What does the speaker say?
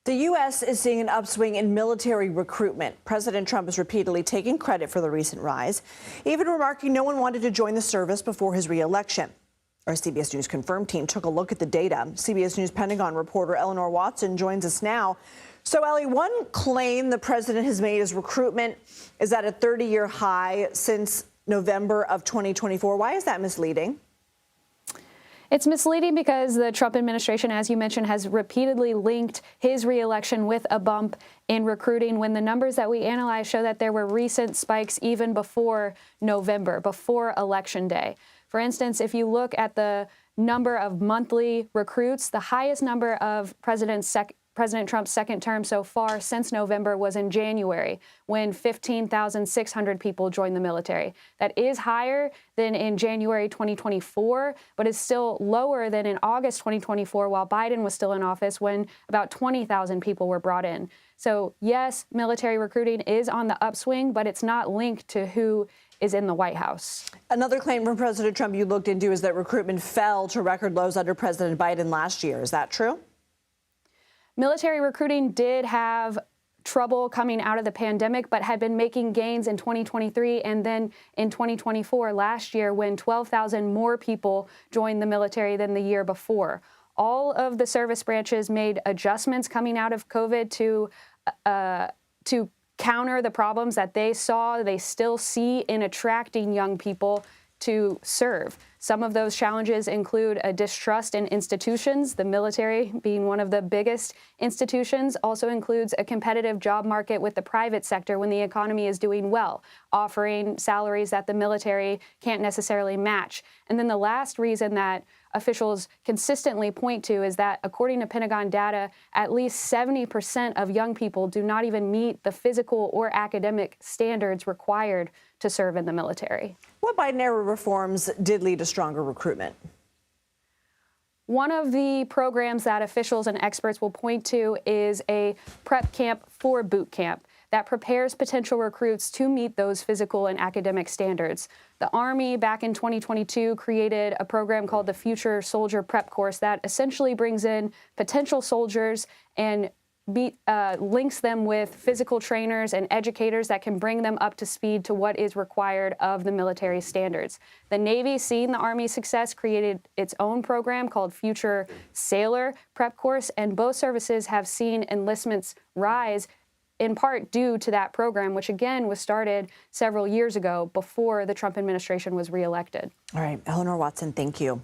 The U.S. is seeing an upswing in military recruitment. President Trump is repeatedly taking credit for the recent rise, even remarking no one wanted to join the service before his reelection. Our CBS News Confirmed team took a look at the data. CBS News Pentagon reporter Eleanor Watson joins us now. So, Ellie, one claim the president has made is recruitment is at a 30-year high since November of 2024. Why is that misleading? It's misleading because the Trump administration, as you mentioned, has repeatedly linked his reelection with a bump in recruiting when the numbers that we analyzed show that there were recent spikes even before November, before Election Day. For instance, if you look at the number of monthly recruits, the highest number of President Trump's second term so far since November was in January, when 15,600 people joined the military. That is higher than in January 2024, but is still lower than in August 2024, while Biden was still in office, when about 20,000 people were brought in. So yes, military recruiting is on the upswing, but it's not linked to who is in the White House. Another claim from President Trump you looked into is that recruitment fell to record lows under President Biden last year. Is that true? Military recruiting did have trouble coming out of the pandemic, but had been making gains in 2023 and then in 2024 last year, when 12,000 more people joined the military than the year before. All of the service branches made adjustments coming out of COVID to counter the problems that they still see in attracting young people to serve. Some of those challenges include a distrust in institutions, the military being one of the biggest institutions. Also includes a competitive job market with the private sector when the economy is doing well, offering salaries that the military can't necessarily match. And then the last reason that officials consistently point to is that, according to Pentagon data, at least 70% of young people do not even meet the physical or academic standards required to serve in the military. What Biden-era reforms did lead to stronger recruitment? One of the programs that officials and experts will point to is a prep camp for boot camp that prepares potential recruits to meet those physical and academic standards. The Army, back in 2022, created a program called the Future Soldier Prep Course that essentially brings in potential soldiers and links them with physical trainers and educators that can bring them up to speed to what is required of the military standards. The Navy, seeing the Army's success, created its own program called Future Sailor Prep Course, and both services have seen enlistments rise in part due to that program, which again was started several years ago before the Trump administration was reelected. All right, Eleanor Watson, thank you.